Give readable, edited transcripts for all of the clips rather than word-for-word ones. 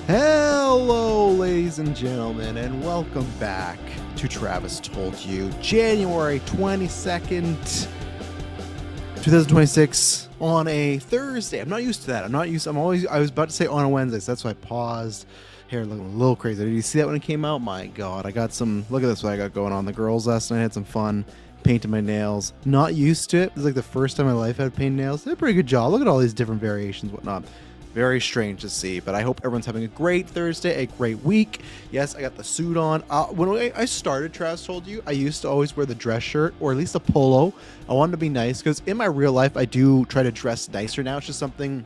Hello, ladies and gentlemen, and welcome back to Travis Told You, January 22nd, 2026, on a Thursday. I'm not used to that. I was about to say on a Wednesday, so that's why I paused. Hair looking a little crazy. Did you see that when it came out? My God, look at this, what I got going on. The girls last night had some fun painting my nails. Not used to it. It was like the first time in my life I had painted nails. They did a pretty good job. Look at all these different variations, whatnot. Very strange to see, but I hope everyone's having a great Thursday, a great week. Yes, I got the suit on. When I started, Travis Told You, I used to always wear the dress shirt or at least a polo. I wanted to be nice because in my real life, I do try to dress nicer now. It's just something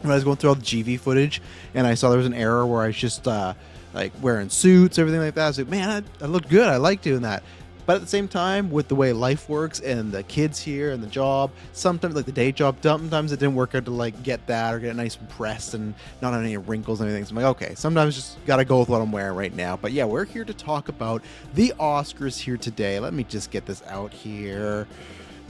when I was going through all the GV footage and I saw there was an error where I was just like wearing suits, everything like that. I was like, man, I looked good. I like doing that. But at the same time, with the way life works and the kids here and the job, sometimes like the day job, sometimes it didn't work out to like get that or get it nice and pressed and not have any wrinkles and everything. So I'm like, okay, sometimes just got to go with what I'm wearing right now. But yeah, we're here to talk about the Oscars here today. Let me just get this out here.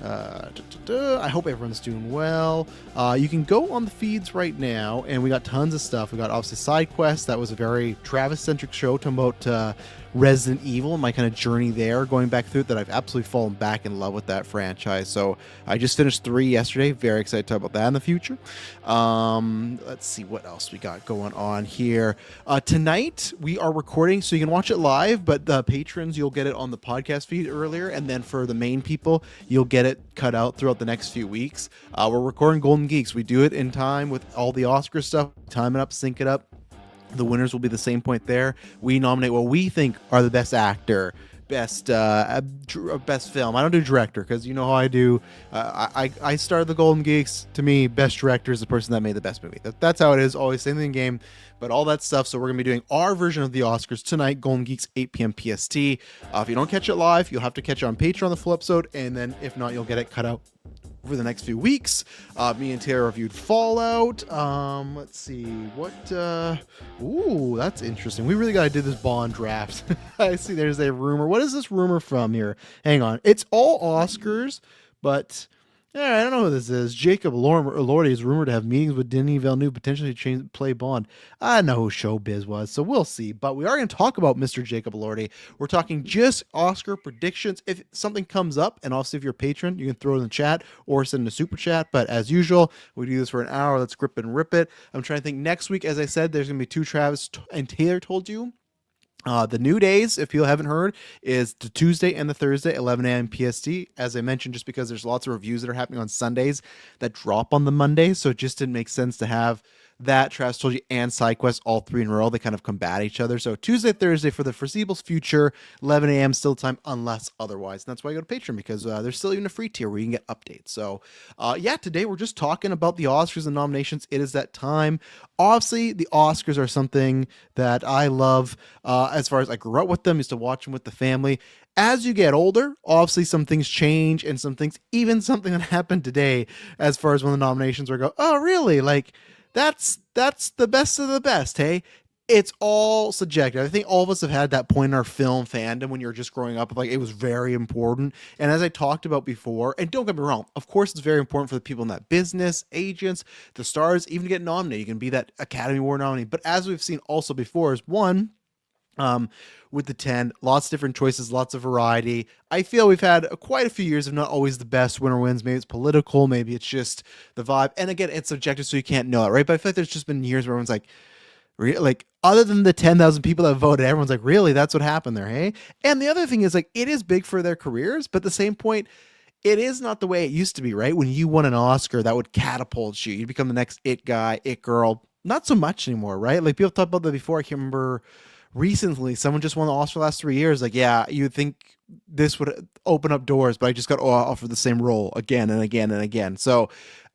I hope everyone's doing well. You can go on the feeds right now, and we got tons of stuff. We got obviously Side Quest. That was a very Travis-centric show talking about Resident Evil and my kind of journey there, going back through it, that I've absolutely fallen back in love with that franchise. So I just finished 3 yesterday. Very excited to talk about that in the future. Let's see what else we got going on here. Tonight we are recording, so you can watch it live, but the patrons, you'll get it on the podcast feed earlier, and then for the main people, you'll get it cut out throughout the next few weeks. We're recording Golden Geeks. We do it in time with all the Oscar stuff, time it up, sync it up. The winners will be the same point there. We nominate what we think are the best actor, best film. I don't do director because you know how I do. I started the Golden Geeks. To me, best director is the person that made the best movie. That's how it is. Always same thing in game, but all that stuff. So we're gonna be doing our version of the Oscars tonight. Golden Geeks 8 p.m. PST. If you don't catch it live, you'll have to catch it on Patreon, the full episode, and then if not, you'll get it cut out over the next few weeks. Me and Taylor reviewed Fallout. Let's see what ooh, that's interesting. We really gotta do this Bond draft. I see there's a rumor. What is this rumor from here? Hang on, it's all Oscars, but yeah, I don't know who this is. Jacob Elordi is rumored to have meetings with Denis Villeneuve, potentially to play Bond. I don't know who Showbiz was, so we'll see. But we are going to talk about Mr. Jacob Elordi. We're talking just Oscar predictions. If something comes up, and also if you're a patron, you can throw it in the chat or send a super chat. But as usual, we do this for an hour. Let's grip and rip it. I'm trying to think next week. As I said, there's going to be 2 Travis and Taylor Told You. The new days, if you haven't heard, is the Tuesday and the Thursday, 11 a.m. PST. As I mentioned, just because there's lots of reviews that are happening on Sundays that drop on the Mondays, so it just didn't make sense to have that, Travis Told You, and SideQuest all 3 in a row. They kind of combat each other. So Tuesday, Thursday for the foreseeable future, 11 a.m. still time, unless otherwise. And that's why I go to Patreon, because there's still even a free tier where you can get updates. So yeah, today we're just talking about the Oscars and nominations. It is that time. Obviously, the Oscars are something that I love. As far as I grew up with them, used to watch them with the family. As you get older, obviously some things change, and some things, even something that happened today, as far as one of the nominations where I go, oh, really? Like, that's the best of the best, hey? It's all subjective. I think all of us have had that point in our film fandom when you're just growing up, like it was very important. And as I talked about before, and don't get me wrong, of course it's very important for the people in that business, agents, the stars, even to get nominated. You can be that Academy Award nominee. But as we've seen also before, is one, with the 10, lots of different choices, lots of variety. I feel we've had quite a few years of not always the best winner wins. Maybe it's political, maybe it's just the vibe. And again, it's subjective, so you can't know it, right? But I feel like there's just been years where everyone's like, other than the 10,000 people that voted, everyone's like, really? That's what happened there, hey? And the other thing is, like, it is big for their careers, but at the same point, it is not the way it used to be, right? When you won an Oscar, that would catapult you. You'd become the next it guy, it girl. Not so much anymore, right? Like, people talked about that before. I can't remember. Recently, someone just won the Oscar the last 3 years. Like, yeah, you would think this would open up doors, but I just got offered the same role again and again and again. So,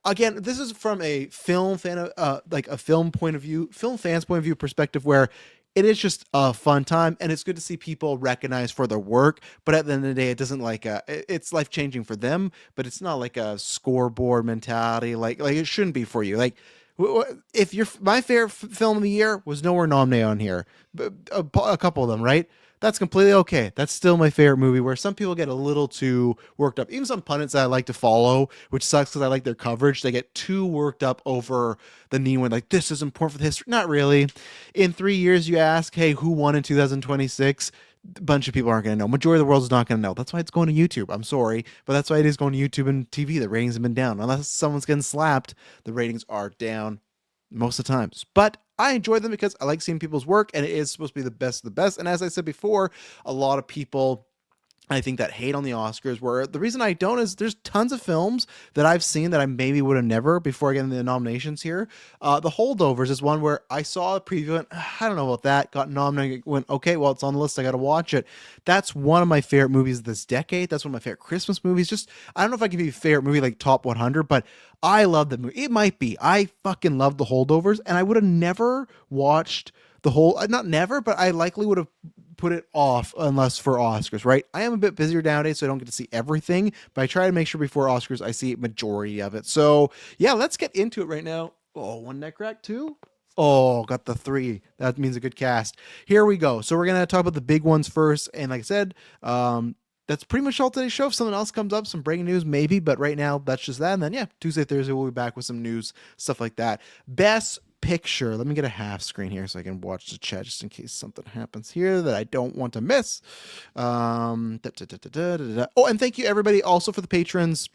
again, this is from a film fan, like a film point of view, film fans point of view perspective, where it is just a fun time, and it's good to see people recognized for their work. But at the end of the day, it doesn't it's life changing for them, but it's not like a scoreboard mentality. Like it shouldn't be for you. Like, if my favorite film of the year was nowhere nominated on here, a couple of them, right? That's completely okay. That's still my favorite movie, where some people get a little too worked up. Even some pundits that I like to follow, which sucks because I like their coverage, they get too worked up over the knee when, like, this is important for the history. Not really. In 3 years, you ask, hey, who won in 2026? A bunch of people aren't going to know. Majority of the world's not going to know. That's why it's going to YouTube. I'm sorry, but that's why it is going to YouTube and TV. The ratings have been down. Unless someone's getting slapped, the ratings are down most of the times. But I enjoy them because I like seeing people's work, and it is supposed to be the best of the best. And as I said before, a lot of people, I think, that hate on the Oscars, where the reason I don't is there's tons of films that I've seen that I maybe would have never before getting the nominations here. The Holdovers is one where I saw a preview and I don't know about that, got nominated, went, okay, well, it's on the list, I got to watch it. That's one of my favorite movies this decade. That's one of my favorite Christmas movies. Just, I don't know if I can be a favorite movie like top 100, but I love the movie. It might be. I fucking love The Holdovers, and I would have never watched the whole, not never, but I likely would have put it off unless for Oscars, right? I am a bit busier nowadays, so I don't get to see everything, but I try to make sure before Oscars I see a majority of it. So yeah, let's get into it right now. Oh, one neck crack, two. Oh, got the three. That means a good cast. Here we go. So we're gonna talk about the big ones first, and like I said, that's pretty much all today's show. If something else comes up, some breaking news, maybe, but right now that's just that. And then yeah, Tuesday, Thursday we'll be back with some news, stuff like that. Best Picture. Let me get a half screen here so I can watch the chat just in case something happens here that I don't want to miss. Oh, and thank you everybody also for the patrons.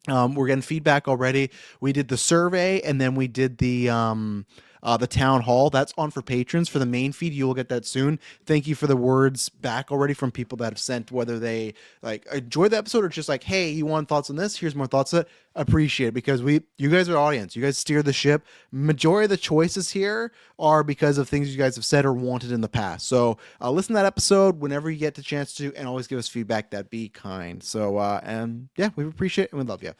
We're getting feedback already. We did the survey, and then we did the town hall. That's on for patrons. For the main feed, you will get that soon. Thank you for the words back already from people that have sent, whether they like enjoyed the episode or just like, hey, you want thoughts on this? Here's more thoughts on it. Appreciate it, because you guys are the audience. You guys steer the ship. Majority of the choices here are because of things you guys have said or wanted in the past. So listen to that episode whenever you get the chance to, and always give us feedback. That'd be kind. So and yeah, we appreciate it and we love you.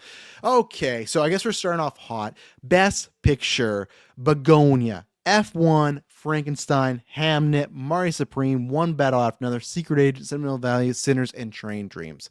Okay, so I guess we're starting off hot. Best Picture: Begonia, F1, Frankenstein, Hamnet, Marty Supreme, One Battle After Another, Secret Agent, Sentimental Value, Sinners, and Train Dreams.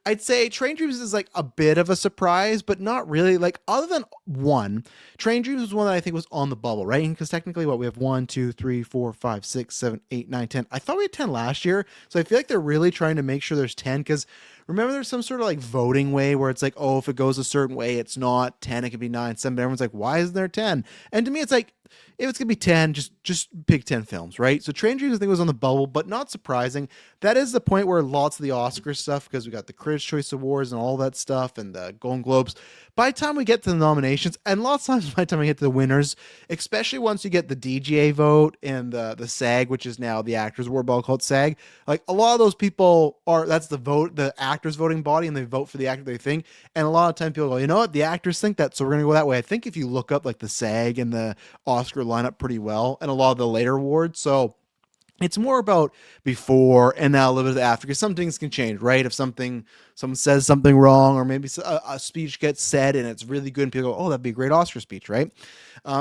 I'd say Train Dreams is like a bit of a surprise, but not really. Like, other than one, Train Dreams was one that I think was on the bubble, right? Because technically, what we have 1, 2, 3, 4, 5, 6, 7, 8, 9, 10. I thought we had 10 last year, so I feel like they're really trying to make sure there's 10. Because remember, there's some sort of like voting way where it's like, oh, if it goes a certain way, it's not 10, it could be 9, 7. But everyone's like, why isn't there 10? And to me, it's like, if it's gonna be 10, just pick 10 films, right? So Train Dreams, I think, was on the bubble, but not surprising. That is the point where lots of the Oscar stuff, because we got the Critics' Choice Awards and all that stuff, and the Golden Globes. By the time we get to the nominations, and lots of times by the time we get to the winners, especially once you get the DGA vote and the SAG, which is now the Actors Award, but I'll call it SAG. Like, a lot of those people that's the vote, the actors voting body, and they vote for the actor they think. And a lot of times people go, you know what, the actors think that, so we're gonna go that way. I think if you look up like the SAG and the Oscar lineup pretty well, and a lot of the later awards. So it's more about before and now a little bit after, because some things can change, right? If someone says something wrong, or maybe a speech gets said and it's really good and people go, oh, that'd be a great Oscar speech, right?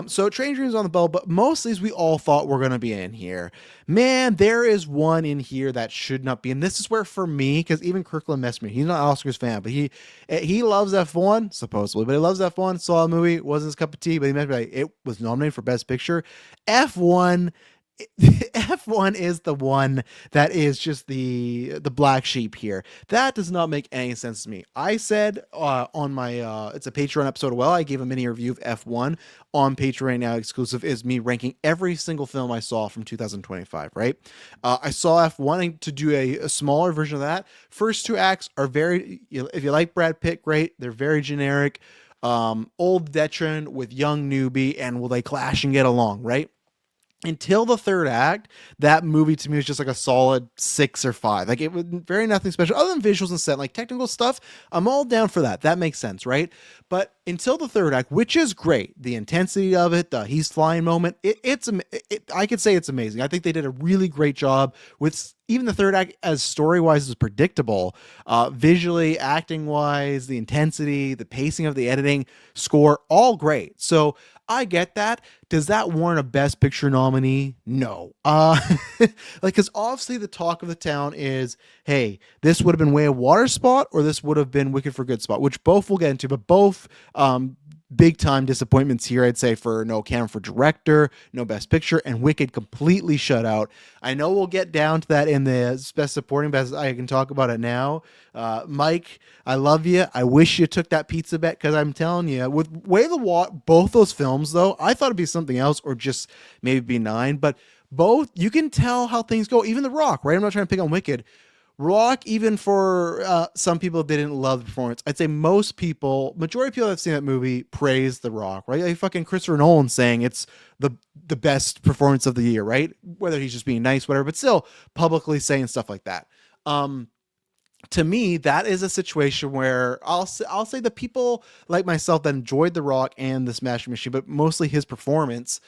So Train Dreams on the bell, but most of these we all thought were going to be in here. Man, there is one in here that should not be. And this is where, for me, because even Kirkland messed me. He's not an Oscars fan, but he loves F1, supposedly, but he loves F1, saw a movie, wasn't his cup of tea, but he messed me like, it was nominated for Best Picture. F1 is the one that is just the black sheep here. That does not make any sense to me. I said on my it's a Patreon episode. Well, I gave a mini review of F1 on Patreon right now. Exclusive is me ranking every single film I saw from 2025. Right, I saw F1 to do a smaller version of that. First two acts are very. If you like Brad Pitt, great. They're very generic. Old veteran with young newbie, and will they clash and get along? Right. Until the third act, that movie to me was just like a solid 6 or 5. Like, it was very nothing special other than visuals and set, like technical stuff. I'm all down for that. That makes sense, right? But until the third act, which is great, the intensity of it, the he's flying moment, I could say it's amazing. I think they did a really great job with even the third act, as story-wise is predictable, visually, acting-wise, the intensity, the pacing of the editing, score, all great. So I get that. Does that warrant a Best Picture nominee? No. Because obviously the talk of the town is, hey, this would have been Way of Water spot, or this would have been Wicked for Good spot, which both we'll get into, but both big time disappointments here, I'd say, for no Academy for director, no best picture, and Wicked completely shut out. I know we'll get down to that in the best supporting, but I can talk about it now. Mike, I love you. I wish you took that pizza bet, because I'm telling you, with Way the both those films, though, I thought it'd be something else, or just maybe be 9, but both, you can tell how things go. Even The Rock, right? I'm not trying to pick on Wicked. Rock, even for some people that didn't love the performance, I'd say most people, majority of people that have seen that movie, praise The Rock, right? Like fucking Christopher Nolan saying it's the best performance of the year, right? Whether he's just being nice, whatever, but still publicly saying stuff like that. To me, that is a situation where I'll say the people like myself that enjoyed The Rock and the Smashing Machine, but mostly his performance,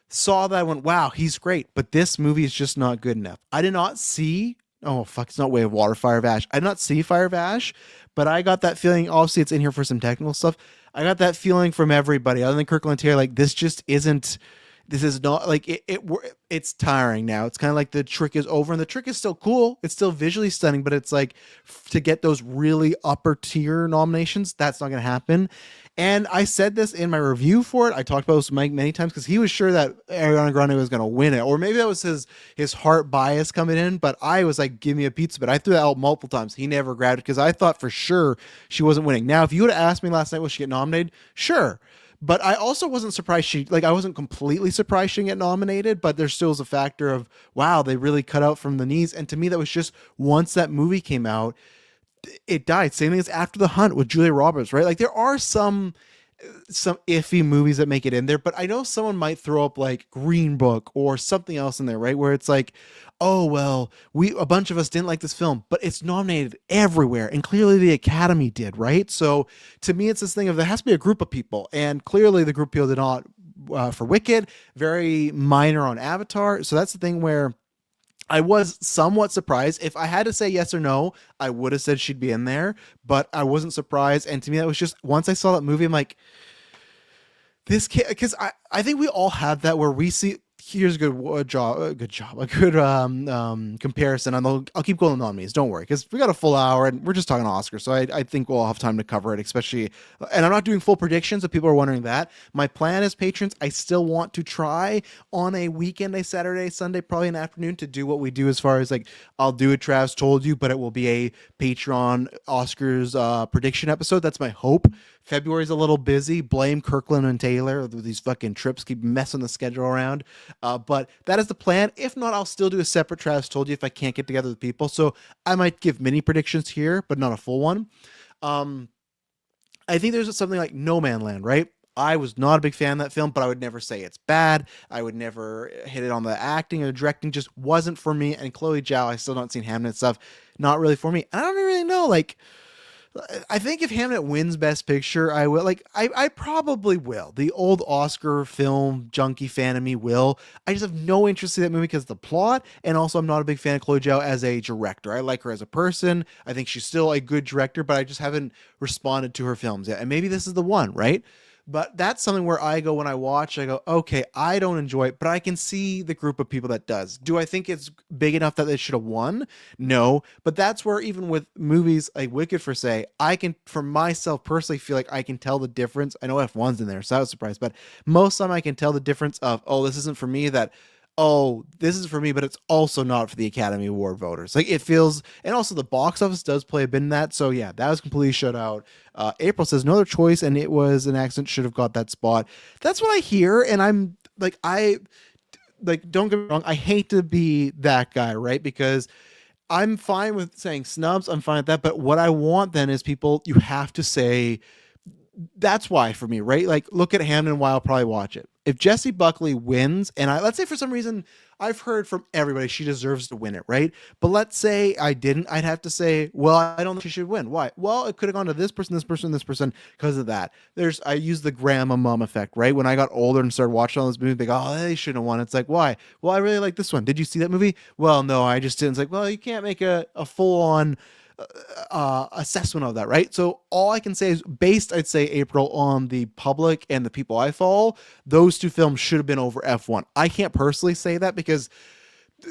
saw that, I went, wow, he's great, but this movie is just not good enough. I did not see, oh fuck, it's not Way of Water, Fire of Ash. I did not see Fire of Ash, but I got that feeling. Obviously, it's in here for some technical stuff. I got that feeling from everybody other than Kirkland Taylor. Like, this just isn't. This is not like it's tiring now. It's kind of like the trick is over, and the trick is still cool. It's still visually stunning, but it's like, to get those really upper tier nominations, that's not going to happen. And I said this in my review for it. I talked about this with Mike many times, because he was sure that Ariana Grande was going to win it, or maybe that was his heart bias coming in. But I was like, give me a pizza. But I threw that out multiple times. He never grabbed it, because I thought for sure she wasn't winning. Now, if you would have asked me last night, will she get nominated? Sure. But I also wasn't surprised I wasn't completely surprised she didn't get nominated, but there still is a factor of, wow, they really cut out from the knees. And to me, that was just, once that movie came out, it died. Same thing as After the Hunt with Julia Roberts, right? Like, there are some iffy movies that make it in there, but I know someone might throw up like Green Book or something else in there, right? Where it's like, oh, well, a bunch of us didn't like this film, but it's nominated everywhere, and clearly the Academy did, right? So to me, it's this thing of, there has to be a group of people, and clearly the group of people did not for Wicked, very minor on Avatar. So that's the thing where I was somewhat surprised. If I had to say yes or no, I would have said she'd be in there, but I wasn't surprised. And to me, that was just, once I saw that movie, I'm like, this kid, because I think we all have that, where we see, here's a good comparison. I'll keep going on nominees, don't worry, because we got a full hour and we're just talking Oscars, so I think we'll have time to cover it, especially, and I'm not doing full predictions if people are wondering that. My plan is, patrons, I still want to try on a weekend, a Saturday, Sunday, probably an afternoon, to do what we do as far as like, I'll do it, Trav's told you, but it will be a Patreon Oscars prediction episode. That's my hope. February's a little busy. Blame Kirkland and Taylor. These fucking trips keep messing the schedule around. But that is the plan. If not, I'll still do a separate Travis Told You if I can't get together with people. So I might give mini predictions here, but not a full one. I think there's something like No Man Land, right? I was not a big fan of that film, but I would never say it's bad. I would never hit it on the acting or directing. Just wasn't for me. And Chloe Zhao, I still don't seen Hamnet stuff. Not really for me. And I don't really know, like, I think if Hamnet wins Best Picture, I will. Like, I probably will. The old Oscar film junkie fan of me will. I just have no interest in that movie because of the plot, and also I'm not a big fan of Chloe Zhao as a director. I like her as a person. I think she's still a good director, but I just haven't responded to her films yet. And maybe this is the one, right? But that's something where I go, when I watch, I go, okay, I don't enjoy it, but I can see the group of people that does. Do I think it's big enough that they should have won? No. But that's where, even with movies like Wicked, for say, I can, for myself personally, feel like I can tell the difference. I know F1's in there, so I was surprised, but most of the time I can tell the difference of, oh, this isn't for me, that, oh, this is for me, but it's also not for the Academy Award voters. Like, it feels, and also the box office does play a bit in that. So yeah, that was completely shut out. April says no other choice, and it was an accident, should have got that spot. That's what I hear, and I'm like, don't get me wrong, I hate to be that guy, right? Because I'm fine with saying snubs, I'm fine with that, but what I want then is people, you have to say, that's why for me, right? Like, look at Hamden, why I'll probably watch it. If Jessie Buckley wins, and let's say for some reason, I've heard from everybody she deserves to win it, right? But let's say I didn't, I'd have to say, well, I don't think she should win. Why? Well, it could have gone to this person, this person, this person because of that. I use the grandma mom effect, right? When I got older and started watching all those movies, they go, oh, they shouldn't have won. It's like, why? Well, I really like this one. Did you see that movie? Well, no, I just didn't. It's like, well, you can't make a full-on assessment of that, right? So all I can say is, based, I'd say, April, on the public and the people I follow, those two films should have been over F1. I can't personally say that because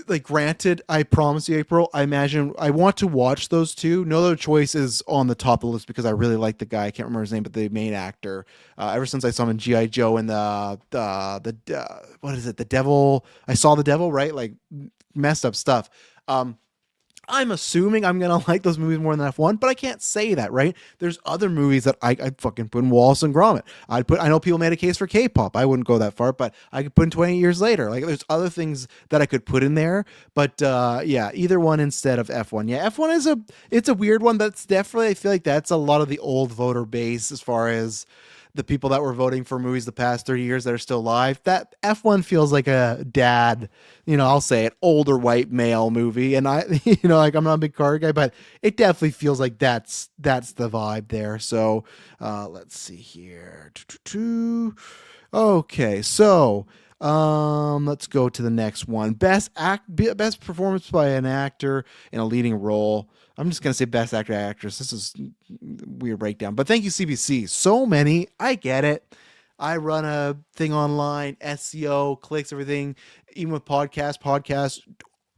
like granted, I promise you, April, I imagine I want to watch those two. No Other Choice is on the top of the list because I really like the guy. I can't remember his name, but the main actor. Ever since I saw him in GI Joe and the what is it, the devil, I saw the devil, right, like messed up stuff. um I'm assuming I'm gonna like those movies more than F1, but I can't say that, right? There's other movies that I'd fucking put in Wallace and Gromit. I know people made a case for K-pop. I wouldn't go that far, but I could put in 20 Years Later. Like there's other things that I could put in there, but yeah, either one instead of F1. Yeah, F1 is it's a weird one. That's definitely, I feel like that's a lot of the old voter base as far as the people that were voting for movies the past 30 years that are still alive. That F1 feels like a dad, I'll say it, older white male movie. And I, like I'm not a big car guy, but it definitely feels like that's the vibe there. So let's see here. Okay, so let's go to the next one. Best performance by an actor in a leading role. I'm just gonna say best actor, actress. This is weird breakdown, but thank you, CBC. So many. I get it. I run a thing online, SEO, clicks, everything. Even with podcasts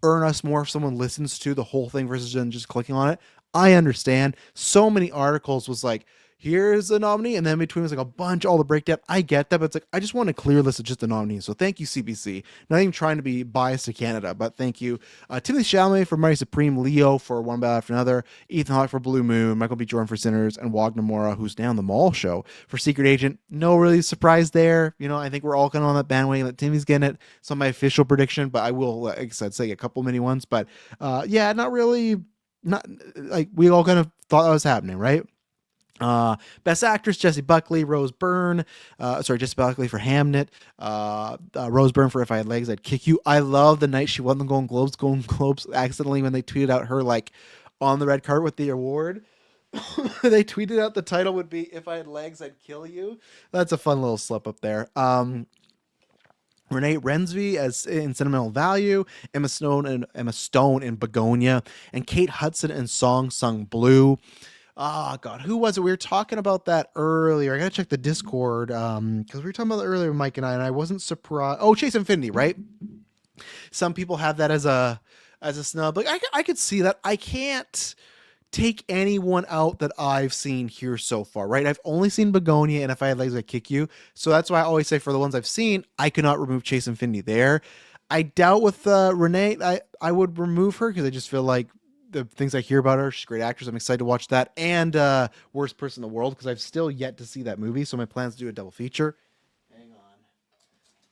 earn us more if someone listens to the whole thing versus just clicking on it. I understand. So many articles was like, here's a nominee, and then between was like a bunch, all the breakdown. I get that, but it's like I just want a clear list of just the nominees. So thank you, CBC. Not even trying to be biased to Canada, but thank you. Timothy Chalamet for Mighty Supreme, Leo for One Battle After Another, Ethan Hawke for Blue Moon, Michael B. Jordan for Sinners, and Wagner Moura, who's now on the Mall Show, for Secret Agent. No really surprise there. I think we're all kind of on that bandwagon that Timmy's getting it. It's not my official prediction, but I will, like I said, say a couple mini ones. But yeah, not really. Not like we all kind of thought that was happening, right? Best actress, Jessie Buckley, Rose Byrne. Jessie Buckley for Hamnet. Rose Byrne for If I Had Legs, I'd Kick You. I love the night she won the Golden Globes accidentally when they tweeted out her like on the red carpet with the award. They tweeted out the title would be If I Had Legs, I'd Kill You. That's a fun little slip up there. Renee Rensby as in Sentimental Value, Emma Stone in Begonia, and Kate Hudson in Song Sung Blue. Oh God, who was it? We were talking about that earlier. I gotta check the Discord because we were talking about it earlier, Mike and I wasn't surprised. Oh, Chase Infinity, right? Some people have that as a snub. Like I could see that. I can't take anyone out that I've seen here so far, right? I've only seen Begonia and If I Had Legs, I'd Kick You. So that's why I always say for the ones I've seen, I could not remove Chase Infinity there. I doubt with Renee, I would remove her because I just feel like the things I hear about her, she's a great actress. I'm excited to watch that. And Worst Person in the World because I've still yet to see that movie. So my plans to do a double feature. Hang on.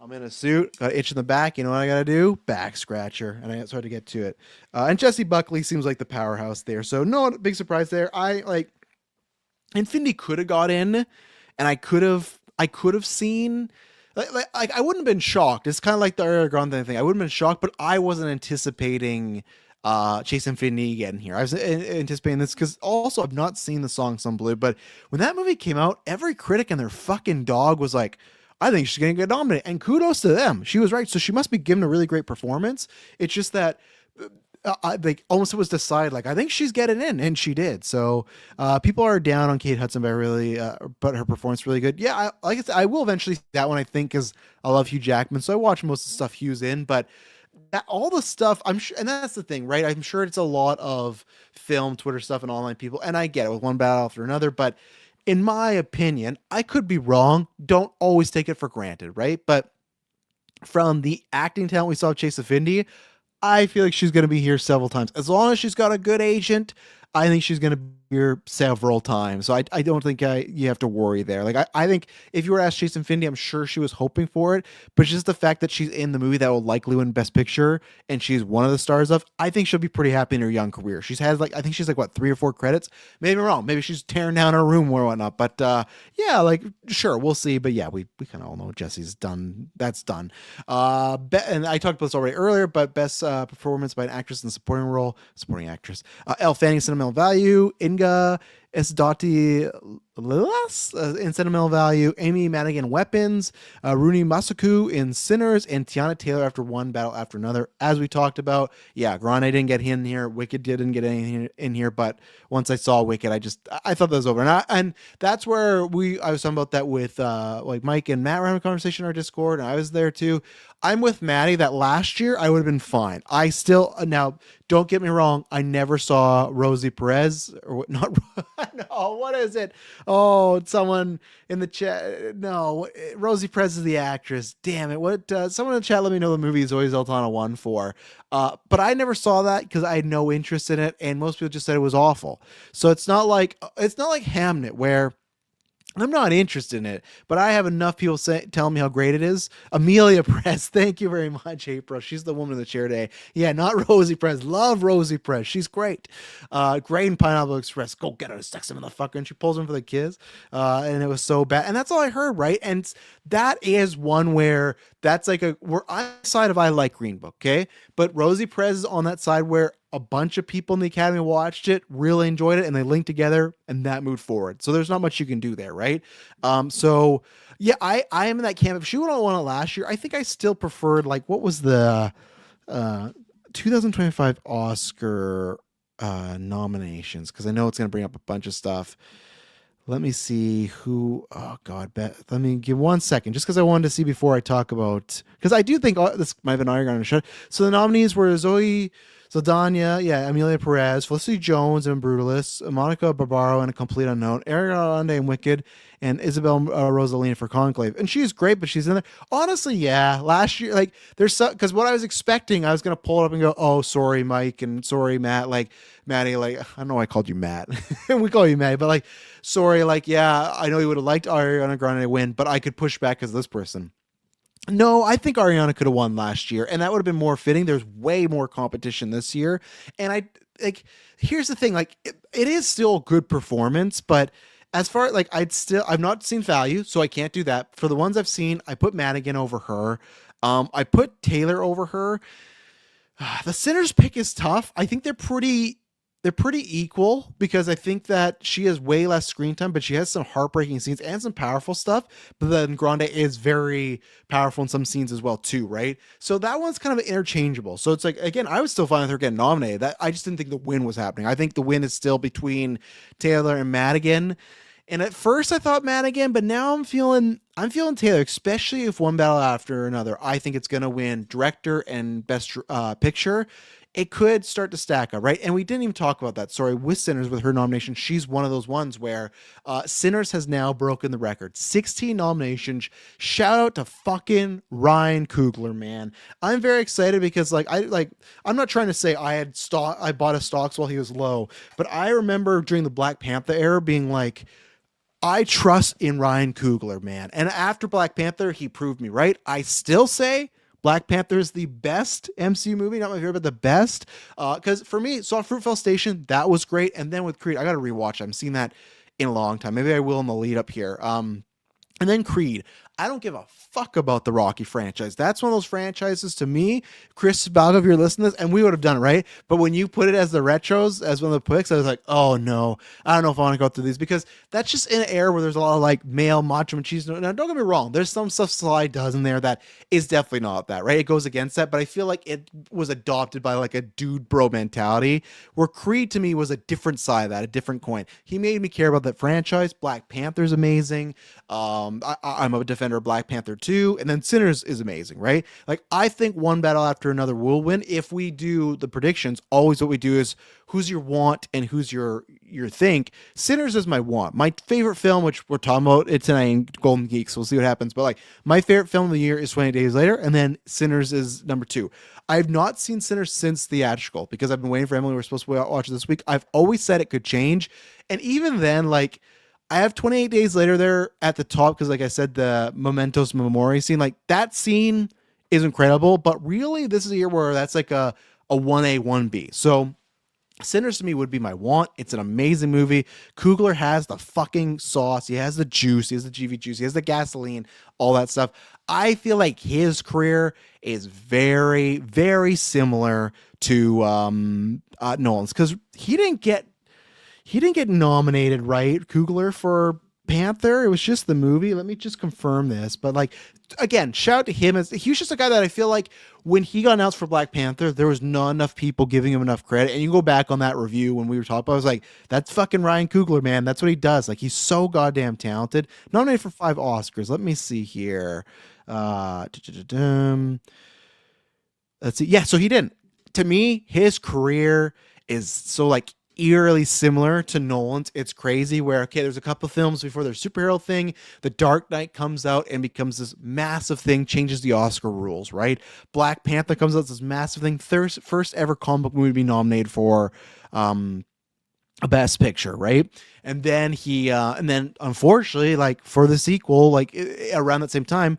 I'm in a suit, got an itch in the back. You know what I got to do? Back scratcher. And it's hard to get to it. And Jessie Buckley seems like the powerhouse there. So no big surprise there. I like Infinity could have got in and I could have seen like I wouldn't have been shocked. It's kind of like the Ariana Grande thing. I wouldn't have been shocked, but I wasn't anticipating Chase Infinity getting here. I was anticipating this because also I've not seen the song Some Blue, but when that movie came out, every critic and their fucking dog was like, I think she's going to get nominated. And kudos to them. She was right. So she must be given a really great performance. It's just that like almost it was decided, like, I think she's getting in, and she did. So people are down on Kate Hudson, but her performance really good. Yeah, like I said, I will eventually see that one, I think, because I love Hugh Jackman. So I watch most of the stuff Hugh's in, but all the stuff I'm sure, and that's the thing, right? I'm sure it's a lot of film, Twitter stuff, and online people, and I get it with one battle after another, but in my opinion, I could be wrong. Don't always take it for granted, right? But from the acting talent we saw with Chase Affinity, I feel like she's going to be here several times. As long as she's got a good agent, I think she's going to be here several times. So I don't think you have to worry there. Like I think if you were asked Chase Infinity, I'm sure she was hoping for it, but just the fact that she's in the movie that will likely win Best Picture and she's one of the stars of, I think she'll be pretty happy in her young career. She's had I think she's what, 3 or 4 credits. Maybe I'm wrong. Maybe she's tearing down her room or whatnot. But yeah, like sure, we'll see. But yeah, we kind of all know Jesse's done. That's done. And I talked about this already earlier, but best performance by an actress in the supporting actress. Elle Fanning, Sentimental Value, Inga Esdati Lilas in Sentimental Value, Amy Madigan Weapons, Rooney Masaku in Sinners, and Tiana Taylor After One Battle After Another. As we talked about, yeah, Grande didn't get in here, Wicked didn't get anything in here, but once I saw Wicked, I thought that was over, and that's where I was talking about that with like Mike and Matt were having a conversation in our Discord, and I was there too. I'm with Maddie that last year I would have been fine. I still now don't get me wrong. I never saw Rosie Perez or not. No, what is it? Oh, someone in the chat. No, Rosie Perez is the actress. Damn it! What? Someone in the chat let me know the movie is always Altana 1 for. But I never saw that because I had no interest in it, and most people just said it was awful. So it's not like Hamnet where I'm not interested in it, but I have enough people tell me how great it is. Amelia Perez, thank you very much, April. She's the woman in the chair today. Yeah, not Rosie Perez. Love Rosie Perez. She's great. Great in Pineapple Express. Go get her, sex him in the fucker. And she pulls him for the kids. And it was so bad. And that's all I heard, right? And that is one where that's like we're on the side of I like Green Book, okay? But Rosie Perez is on that side where a bunch of people in the Academy watched it, really enjoyed it, and they linked together, and that moved forward. So there's not much you can do there, right? So yeah, I am in that camp. If she would have won it last year, I think I still preferred like what was the 2025 Oscar nominations, because I know it's going to bring up a bunch of stuff. Let me see who. Oh God, let me give 1 second, just because I wanted to see before I talk about, because I do think this might have been argument on the show. So the nominees were Zoe Saldana, Amelia Perez, Felicity Jones and Brutalist, Monica Barbaro and A Complete Unknown, Ariana Grande and Wicked, and Isabel Rosalina for Conclave. And she's great, but she's in there. Honestly, yeah. Last year, like, because what I was expecting, I was gonna pull it up and go, "Oh, sorry, Mike, and sorry, Matt." Like, Maddie, like, I don't know why I called you Matt. We call you Maddie, but like, sorry, like, yeah, I know you would have liked Ariana Grande to win, but I could push back as this person. No, I think Ariana could have won last year, and that would have been more fitting. There's way more competition this year, and here's the thing, like it is still a good performance, but as far like I've not seen Value, so I can't do that. For the ones I've seen, I put Madigan over her. I put Taylor over her. The Sinners pick is tough. I think they're pretty equal, because I think that she has way less screen time, but she has some heartbreaking scenes and some powerful stuff. But then Grande is very powerful in some scenes as well too, right? So that one's kind of interchangeable. So it's like, again, I was still fine with her getting nominated. That I just didn't think the win was happening. I think the win is still between Taylor and Madigan. And at first I thought Madigan, but now I'm feeling Taylor, especially if One Battle After Another, I think it's going to win director and best picture. It could start to stack up, right? And we didn't even talk about that. Sorry, with Sinners, with her nomination, she's one of those ones where Sinners has now broken the record. 16 nominations. Shout out to fucking Ryan Coogler, man. I'm very excited because I'm not trying to say I bought his stocks while he was low, but I remember during the Black Panther era being like, I trust in Ryan Coogler, man. And after Black Panther, he proved me right. I still say Black Panther is the best MCU movie, not my favorite, but the best. Because for me, saw Fruitvale Station, that was great. And then with Creed, I got to rewatch. I haven't seen that in a long time. Maybe I will in the lead up here. And then Creed. I don't give a fuck about the Rocky franchise. That's one of those franchises to me. Chris Balgo, if you're listening to this, and we would have done it, right? But when you put it as the retros, as one of the picks, I was like, oh no, I don't know if I want to go through these, because that's just in an era where there's a lot of like male macho machismo. Now, don't get me wrong. There's some stuff Sly does in there that is definitely not that, right? It goes against that, but I feel like it was adopted by like a dude bro mentality, where Creed to me was a different side of that, a different coin. He made me care about that franchise. Black Panther's amazing. I'm a defender of Black Panther 2, and then Sinners is amazing, right? Like, I think One Battle After Another will win. If we do the predictions, always what we do is who's your want and who's your think. Sinners is my want. My favorite film, which we're talking about it tonight in Golden Geeks, so we'll see what happens, but like, my favorite film of the year is 20 Days Later, and then Sinners is number 2. I've not seen Sinners since theatrical, because I've been waiting for Emily. We're supposed to watch it this week. I've always said it could change, and even then, like, I have 28 Days Later there at the top, because like I said, the Mementos Memori scene, like that scene is incredible, but really this is a year where that's like a 1A, 1B. So Sinners to me would be my want. It's an amazing movie. Coogler has the fucking sauce. He has the juice. He has the GV juice. He has the gasoline, all that stuff. I feel like his career is very, very similar to Nolan's, because he didn't get He didn't get nominated, right, Coogler, for Panther? It was just the movie. Let me just confirm this. But like, again, shout out to him. As he was just a guy that I feel like when he got announced for Black Panther, there was not enough people giving him enough credit. And you go back on that review when we were talking about, I was like, that's fucking Ryan Coogler, man. That's what he does. Like, he's so goddamn talented. Nominated for 5 Oscars. Let me see here. Da-da-da-dum. Let's see. Yeah, so he didn't. To me, his career is so like eerily similar to Nolan's. It's crazy where okay, there's a couple films before their superhero thing. The Dark Knight comes out and becomes this massive thing, changes the Oscar rules, right? Black Panther comes out this massive thing. First ever comic book movie to be nominated for a best picture, right? And then unfortunately, like for the sequel, like around that same time,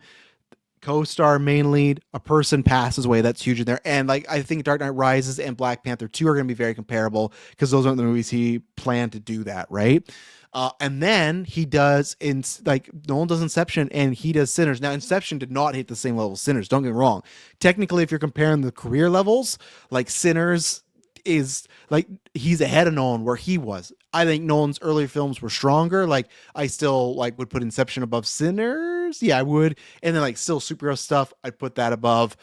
co-star, main lead, a person passes away. That's huge in there. And like I think Dark Knight Rises and Black Panther 2 are going to be very comparable because those aren't the movies he planned to do that, right? And then he does in like Nolan does Inception and he does Sinners. Now Inception did not hit the same level as Sinners. Don't get me wrong. Technically, if you're comparing the career levels, like Sinners is like he's ahead of Nolan where he was. I think Nolan's earlier films were stronger. Like I still like would put Inception above Sinners. Yeah, I would. And then like still superhero stuff, I'd put that above.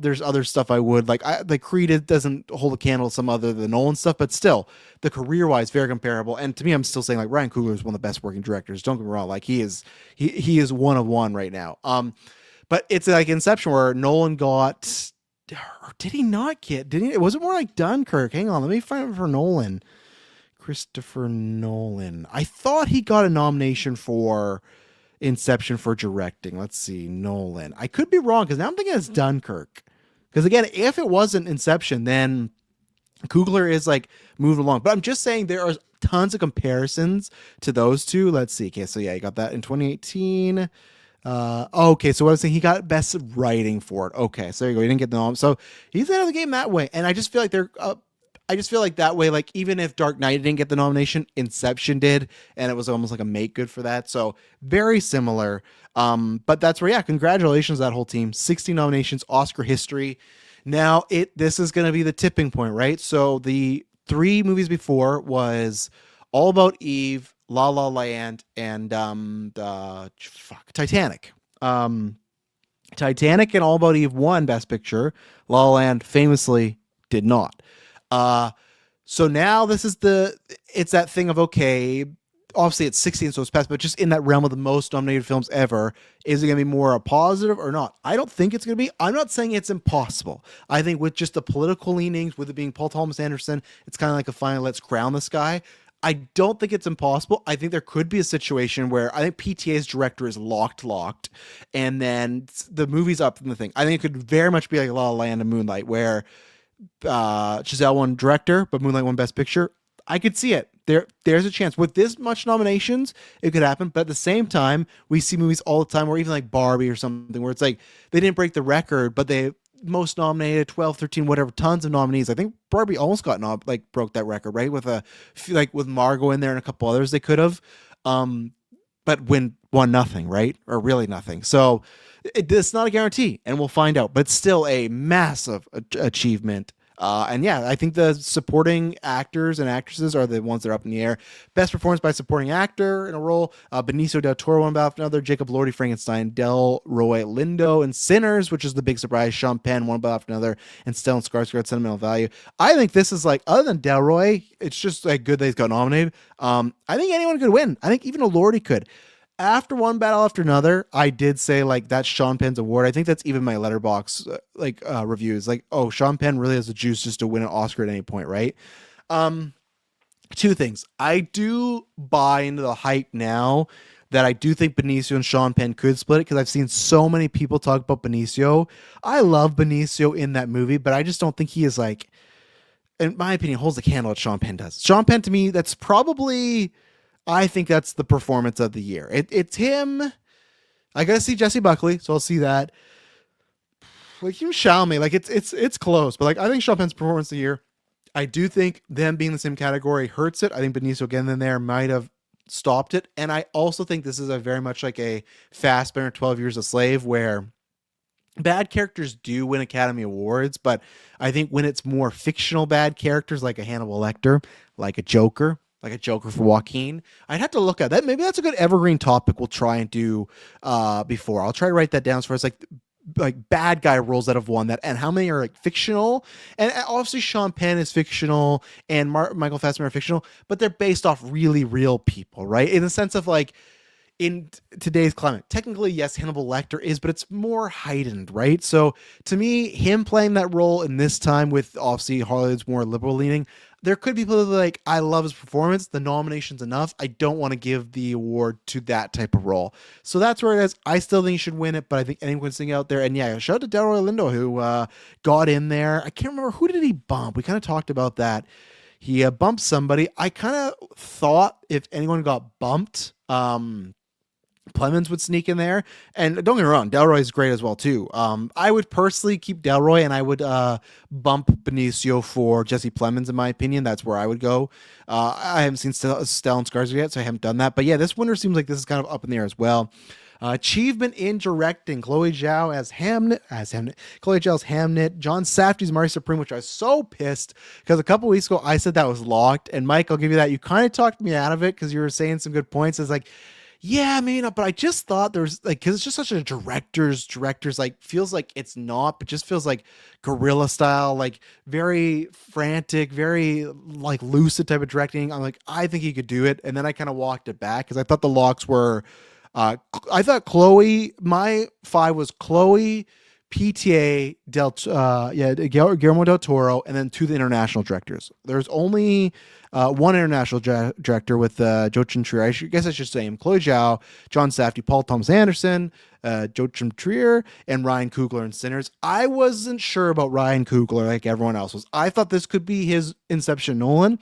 There's other stuff I would like Creed doesn't hold a candle to some other than Nolan stuff, but still the career wise very comparable. And to me, I'm still saying like Ryan Coogler is one of the best working directors. Don't get me wrong, like he is one of one right now. But it's like Inception where Nolan got. Or did he not get? Did he? It wasn't more like Dunkirk. Hang on, let me find it for Nolan. Christopher Nolan. I thought he got a nomination for Inception for directing. Let's see, Nolan. I could be wrong because now I'm thinking it's Dunkirk. Because again, if it wasn't Inception, then Coogler is like moving along. But I'm just saying there are tons of comparisons to those two. Let's see. Okay, so yeah, you got that in 2018. Okay, so what I was saying, he got best writing for it. Okay, so there you go. He didn't get the nom. So he's out of the game that way. And I just feel like I just feel like that way, like even if Dark Knight didn't get the nomination, Inception did, and it was almost like a make good for that. So very similar. But that's where, yeah, congratulations that whole team. 60 nominations, Oscar history. Now this is gonna be the tipping point, right? So the 3 movies before was All About Eve, La La Land, and Titanic. Titanic and All About Eve won Best Picture. La La Land famously did not. So now it's that thing of okay, obviously it's 16, so it's past, but just in that realm of the most nominated films ever, is it going to be more a positive or not? I don't think it's going to be. I'm not saying it's impossible. I think with just the political leanings, with it being Paul Thomas Anderson, it's kind of like a final let's crown this guy. I don't think it's impossible. I think there could be a situation where I think PTA's director is locked, and then the movie's up from the thing. I think it could very much be like La La Land and Moonlight, where Giselle won director, but Moonlight won Best Picture. I could see it. There's a chance with this much nominations, it could happen. But at the same time, we see movies all the time, or even like Barbie or something, where it's like they didn't break the record, but they most nominated 12 13 whatever, tons of nominees. I think Barbie almost got broke that record, right, with with Margot in there and a couple others they could have, but won nothing, right, or really nothing. So it's not a guarantee, and we'll find out, but still a massive achievement. And yeah, I think the supporting actors and actresses are the ones that are up in the air. Best performance by supporting actor in a role: Benicio del Toro won Battle Another, Jacob Elordi Frankenstein, Delroy Lindo in Sinners, which is the big surprise. Sean Penn won Battle Another, and Stellan Skarsgård Sentimental Value. I think this is like, other than Delroy, it's just like good that he's got nominated. I think anyone could win. I think even Elordi could. After One Battle After Another, I did say like that's Sean Penn's award. I think that's even my letterbox reviews. Like, oh, Sean Penn really has the juice just to win an Oscar at any point, right? 2 things. I do buy into the hype now that I do think Benicio and Sean Penn could split it, because I've seen so many people talk about Benicio. I love Benicio in that movie, but I just don't think he is like, in my opinion, holds the candle that Sean Penn does. Sean Penn, to me, that's probably... I think that's the performance of the year. It's him. I gotta see Jesse Buckley, so I'll see that. Like you Chalamet, like it's close, but like I think Sean Penn's performance of the year. I do think them being in the same category hurts it. I think Benicio getting in there might have stopped it, and I also think this is a very much like a Fassbender 12 Years a Slave, where bad characters do win Academy Awards, but I think when it's more fictional bad characters like a Hannibal Lecter, like a Joker, like a Joker for Joaquin. I'd have to look at that. Maybe that's a good evergreen topic we'll try and do before. I'll try to write that down as far as like bad guy roles that have won that, and how many are like fictional. And obviously Sean Penn is fictional, and Michael Fassbender are fictional, but they're based off really real people, right? In the sense of like, in today's climate, technically, yes, Hannibal Lecter is, but it's more heightened, right? So to me, him playing that role in this time with obviously Hollywood's more liberal leaning, there could be people that are like, I love his performance. The nomination's enough. I don't want to give the award to that type of role. So that's where it is. I still think he should win it, but I think anyone's sitting out there. And yeah, shout out to Delroy Lindo, who got in there. I can't remember, who did he bump? We kind of talked about that. He bumped somebody. I kind of thought if anyone got bumped, Plemons would sneak in there. And don't get me wrong, Delroy is great as well too. I would personally keep Delroy, and I would bump Benicio for Jesse Plemons. In my opinion, that's where I would go. I haven't seen Stellan Skarsgård yet, so I haven't done that. But yeah, this winner seems like this is kind of up in the air as well. Achievement in directing: Chloe Zhao as Hamnet, Chloe Zhao as Hamnet, John Safdie's Marty Supreme, which I was so pissed because a couple weeks ago I said that was locked. And Mike, I'll give you that. You kind of talked me out of it because you were saying some good points. It's like, yeah, I mean, but I just thought there's like, because it's just such a director's like, feels like it's not, but just feels like guerrilla style, like very frantic, very like lucid type of directing. I'm like, I think he could do it. And then I kind of walked it back because I thought the locks were, I thought Chloe, my 5 was Chloe, PTA, Guillermo del Toro, and then 2 the international directors. There's only one international director with Joachim Trier. I guess I should say him: Chloe Zhao, John Safdie, Paul Thomas Anderson, Joachim Trier, and Ryan Coogler in Sinners. I wasn't sure about Ryan Coogler like everyone else was. I thought this could be his Inception Nolan.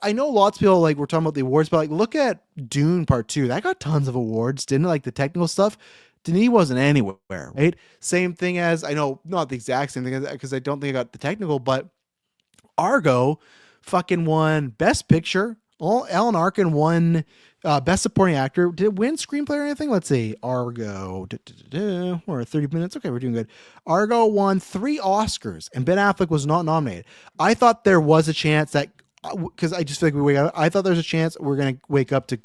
I know lots of people like we're talking about the awards, but like look at Dune Part 2. That got tons of awards, didn't it? Like the technical stuff. Denis wasn't anywhere, right? Same thing as, I know, not the exact same thing because I don't think I got the technical, but Argo fucking won Best Picture. Alan Arkin won Best Supporting Actor. Did it win Screenplay or anything? Let's see. Argo. We're at 30 minutes. Okay, we're doing good. Argo won 3 Oscars, and Ben Affleck was not nominated. I thought there was a chance that, because I just feel like we wake up, I thought there's a chance we're going to wake up to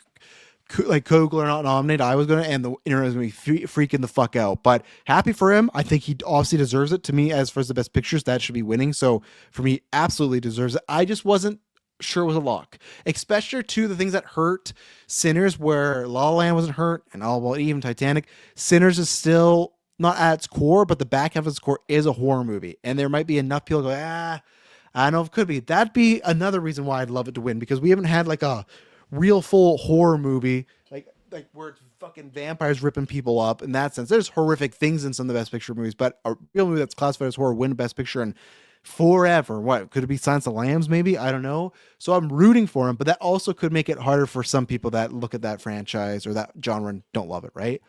like Coogler not nominated. I was going to, and the internet was going to be freaking the fuck out. But happy for him. I think he obviously deserves it. To me, as far as the Best Pictures, that should be winning. So for me, absolutely deserves it. I just wasn't sure it was a lock. Especially to the things that hurt Sinners, where La La Land wasn't hurt, and All About Eve and Titanic. Sinners is still not at its core, but the back half of its core is a horror movie. And there might be enough people go, I don't know if it could be. That'd be another reason why I'd love it to win, because we haven't had like a real full horror movie like where it's fucking vampires ripping people up. In that sense, there's horrific things in some of the Best Picture movies, but a real movie that's classified as horror win Best Picture and forever. What could it be? Silence of the Lambs, maybe? I don't know. So I'm rooting for him, but that also could make it harder for some people that look at that franchise or that genre and don't love it, right?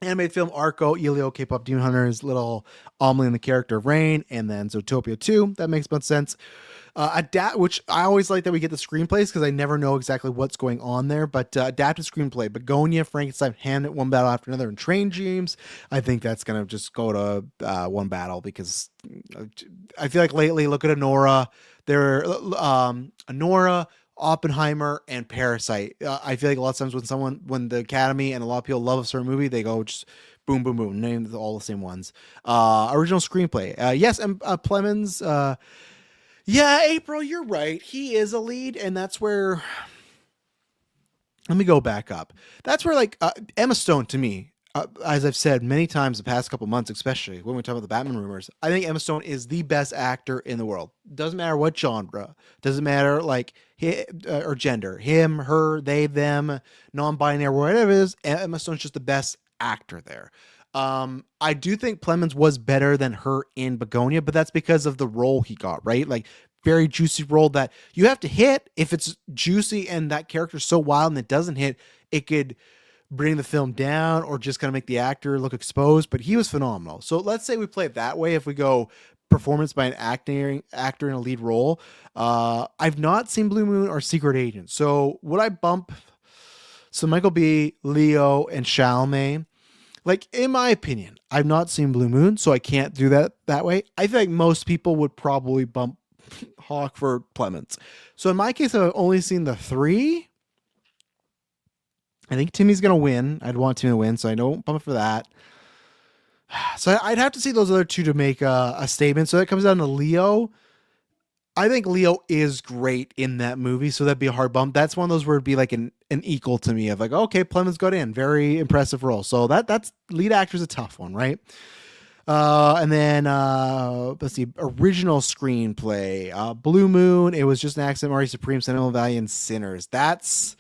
Animated film: Arco, Elio, K-pop Demon Hunters, Little Amelie and the Character of Rain, and then Zootopia 2. That makes much sense. Which I always like that we get the screenplays because I never know exactly what's going on there. But adapted screenplay: Begonia, Frankenstein, Hamnet, One Battle After Another, and Train Dreams. I think that's gonna just go to One Battle because I feel like lately, look at Anora. Anora, Oppenheimer, and Parasite. I feel like a lot of times when the Academy and a lot of people love a certain movie, they go just boom, boom, boom, name all the same ones. Original screenplay. Yes, and Plemons. Yeah, April, you're right. He is a lead, and that's where. Let me go back up. That's where like Emma Stone, to me, as I've said many times the past couple months, especially when we talk about the Batman rumors, I think Emma Stone is the best actor in the world. Doesn't matter what genre. Doesn't matter like or gender. Him, her, they, them, non-binary, whatever it is. Emma Stone's just the best actor there. I do think Plemons was better than her in Begonia, but that's because of the role he got, right? Like very juicy role that you have to hit. If it's juicy and that character's so wild and it doesn't hit, it could bring the film down or just kind of make the actor look exposed, but he was phenomenal. So let's say we play it that way. If we go performance by an actor in a lead role, I've not seen Blue Moon or Secret Agent. So would I bump so Michael B., Leo, and Chalamet? Like, in my opinion, I've not seen Blue Moon, so I can't do that way. I think most people would probably bump Hawk for Clements. So in my case, I've only seen the three. I think Timmy's gonna win. I'd want Timmy to win, so I don't bump for that. So I'd have to see those other two to make a statement. So that comes down to Leo. I think Leo is great in that movie, so that'd be a hard bump. That's one of those where it'd be like an equal to me of like, okay, Clemens got in, very impressive role. So that's lead actor's a tough one, right? And then let's see, original screenplay, Blue Moon. It was just an accident. Murray Supreme, Sentimental Value, and Sinners. That's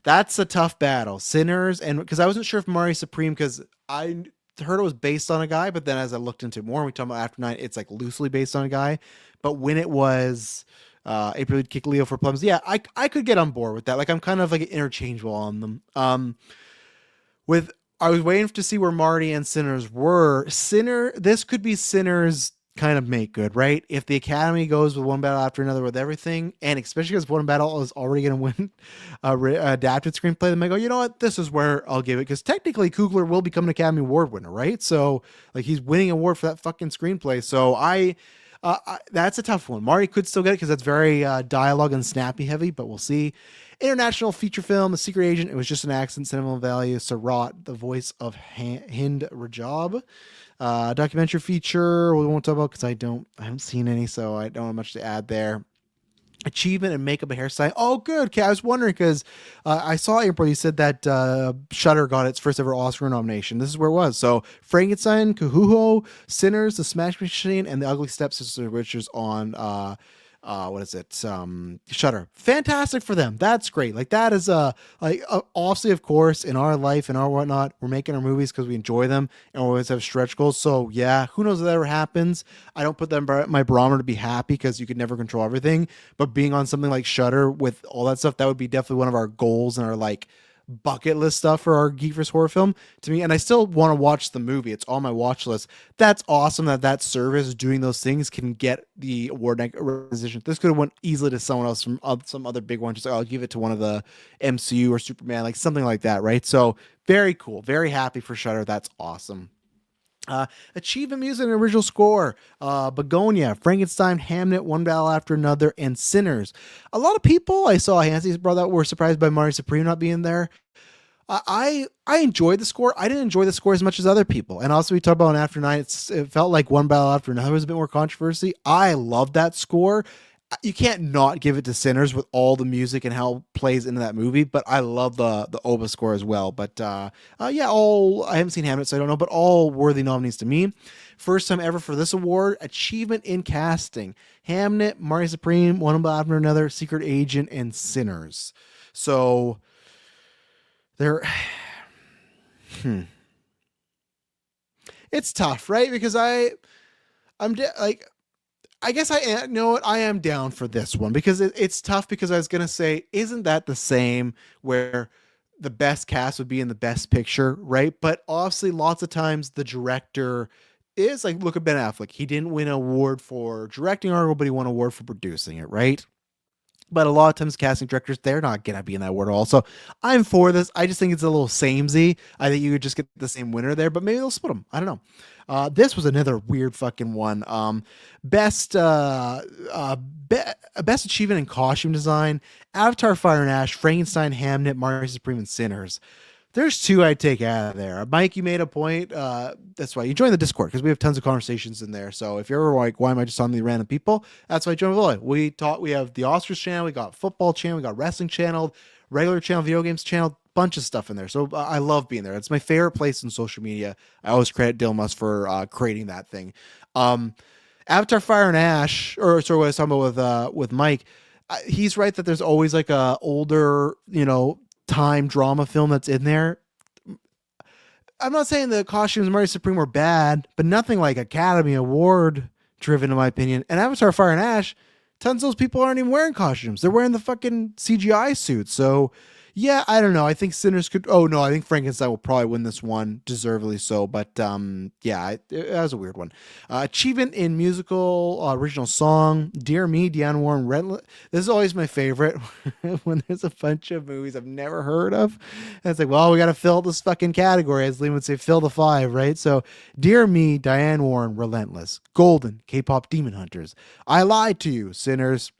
a tough battle. Sinners, and because I wasn't sure if Murray Supreme, because I heard it was based on a guy, but then as I looked into it more, we talk about After Nine, it's like loosely based on a guy. But when it was April would kick Leo for plums, yeah, I could get on board with that. Like I'm kind of like interchangeable on them. With I was waiting to see where Marty and Sinners were. This could be Sinners kind of make good, right? If the Academy goes with one battle after another with everything, and especially because one battle is already going to win adapted screenplay, then I go, you know what? This is where I'll give it, because technically Coogler will become an Academy Award winner, right? So like he's winning an award for that fucking screenplay. So that's a tough one. Marty could still get it because that's very dialogue and snappy heavy, but we'll see. International feature film, The Secret Agent. It was just an accident. Sentimental Value. Sarat, the voice of Hind Rajab. Documentary feature. We won't talk about because I haven't seen any, so I don't have much to add there. Achievement and makeup and hairstyle. Oh, good. Okay, I was wondering because I saw April. You said that Shudder got its first ever Oscar nomination. This is where it was. So Frankenstein, Kahuho, Sinners, The Smash Machine, and The Ugly Stepsister, which is on what is it? Shudder. Fantastic for them. That's great. Like that is obviously, of course, in our life and our whatnot, we're making our movies because we enjoy them and we always have stretch goals. So yeah, who knows if that ever happens. I don't put them my barometer to be happy because you could never control everything. But being on something like Shudder with all that stuff, that would be definitely one of our goals and our like bucket list stuff for our Geek vs. Horror film to me. And I still want to watch the movie. It's on my watch list. That's awesome that service doing those things can get the award recognition. This could have went easily to someone else from some other big one. Just like, I'll give it to one of the MCU or Superman, like something like that, right? So very cool. Very happy for Shudder. That's awesome. Achievement music and original score, Begonia, Frankenstein, Hamnet, One Battle After Another, and Sinners. A lot of people I saw Hansy's brought that were surprised by Marty Supreme not being there. I enjoyed the score. I didn't enjoy the score as much as other people. And also we talked about After Nine. It felt like One Battle After Another was a bit more controversy. I love that score. You can't not give it to Sinners with all the music and how it plays into that movie, but I love the Oba score as well. But yeah, I haven't seen Hamlet, so I don't know, but all worthy nominees to me. First time ever for this award, achievement in casting: Hamnet, Marty Supreme, One After Another, Secret Agent, and Sinners. So there, it's tough, right? Because I guess I know what I am down for this one because it's tough because I was going to say, isn't that the same where the best cast would be in the best picture, right? But obviously lots of times the director is like, look at Ben Affleck. He didn't win an award for directing article, but he won an award for producing it, right? But a lot of times casting directors, they're not going to be in that award at all. So I'm for this. I just think it's a little samey. I think you would just get the same winner there, but maybe they'll split them. I don't know. This was another weird fucking one. Best achievement in costume design: Avatar, Fire and Ash, Frankenstein, Hamnet, Marty Supreme, and Sinners. There's two I'd take out of there. Mike, you made a point. That's why you join the Discord because we have tons of conversations in there. So if you're ever like, why am I just on the random people? That's why I join Volley. We have the Oscars channel, we got football channel, we got wrestling channel, regular channel, video games channel, bunch of stuff in there. So I love being there. It's my favorite place in social media. I always credit Dilmas for creating that thing. Avatar, Fire and Ash, or sorry, what I was talking about with Mike. He's right that there's always like a older, time drama film that's in there. I'm not saying the costumes of Marty Supreme were bad, but nothing like Academy Award driven in my opinion. And Avatar, Fire and Ash, tons of those people aren't even wearing costumes. They're wearing the fucking CGI suits. So Yeah, I don't know. I think Sinners could. Oh no, I think Frankenstein will probably win this one, deservedly so. But yeah, it was a weird one. Achievement in musical original song. Dear Me, Deanne Warren, Redland. This is always my favorite when there's a bunch of movies I've never heard of. And it's like, well, we got to fill this fucking category, as Liam would say, fill the five, right? So, Dear Me, Diane Warren, Relentless, Golden, K-pop Demon Hunters, I Lied to You, Sinners,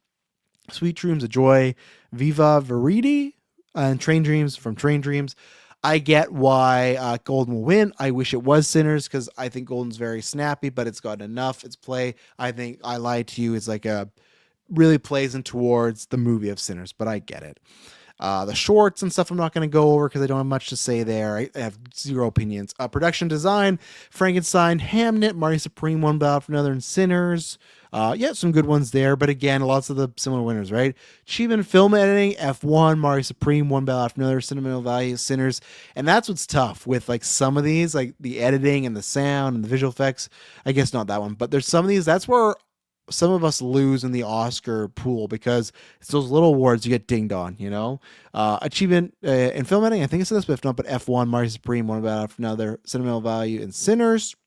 Sweet Dreams of Joy, Viva Veridi, and Train Dreams from Train Dreams. I get why Golden will win. I wish it was Sinners because I think Golden's very snappy, but it's got enough. It's play. I think I Lied to You is like a really plays in towards the movie of Sinners, but I get it. The shorts and stuff I'm not going to go over because I don't have much to say there. I have zero opinions. Production design, Frankenstein, Hamnet, Marty Supreme, One Battle for Another, and Sinners. Yeah, some good ones there, but again, lots of the similar winners, right? Achievement film editing, F1, Marty Supreme, One Battle After Another, Sentimental Value, Sinners. And that's what's tough with like some of these, like the editing and the sound and the visual effects. I guess not that one, but there's some of these, that's where some of us lose in the Oscar pool because it's those little awards you get dinged on, you know? Achievement in film editing, I think it's this, but if not, but F1, Marty Supreme, One About After Another, Sentimental Value, and Sinners.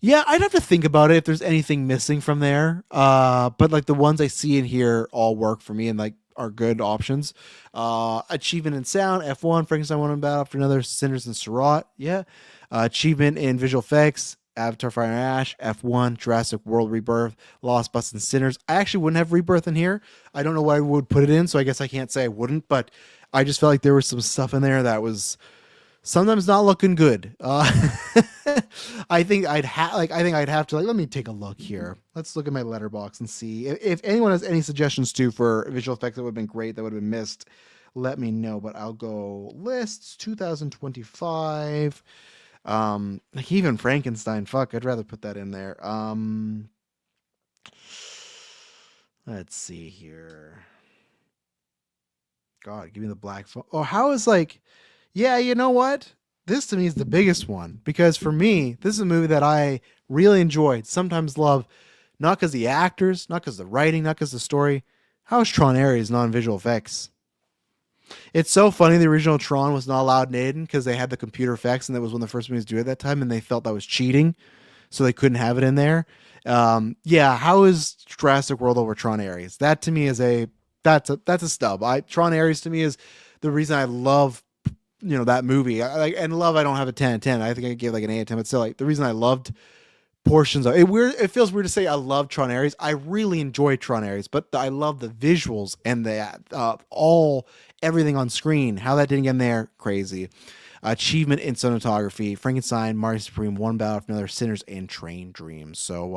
Yeah, I'd have to think about it if there's anything missing from there. But like the ones I see in here all work for me and like are good options. Achievement in sound, F1, Frankenstein, One Battle After Another, Sinners and Surratt. Yeah. Achievement in visual effects, Avatar Fire and Ash, F1, Jurassic World Rebirth, Lost Bus and Sinners. I actually wouldn't have Rebirth in here. I don't know why I would put it in, so I guess I can't say I wouldn't, but I just felt like there was some stuff in there that was sometimes not looking good. I think I'd have to like let me take a look here. Let's look at my letterbox and see if anyone has any suggestions too for visual effects that would have been great that would have been missed. Let me know, but I'll go lists 2025. Like even Frankenstein, fuck, I'd rather put that in there. Let's see here. God, give me the black phone. Oh, how is like, yeah, you know what? This to me is the biggest one because for me, this is a movie that I really enjoyed, sometimes love, not because the actors, not because the writing, not because the story. How is Tron Ares non-visual effects? It's so funny. The original Tron was not allowed in Aiden because they had the computer effects, and that was one of the first movies to do it at that time, and they felt that was cheating, so they couldn't have it in there. Yeah, how is Jurassic World over Tron Ares? That to me is that's a stub. Tron Ares to me is the reason I love that movie. And love I don't have a 10 out of 10. I think I gave like an 8 out of 10, but still like the reason I loved portions of it. It feels weird to say I love Tron Ares. I really enjoy Tron Ares, but I love the visuals and the everything on screen. How that didn't get in there, crazy. Achievement in cinematography, Frankenstein, Marty Supreme, One Battle for Another, Sinners, and Train Dreams. So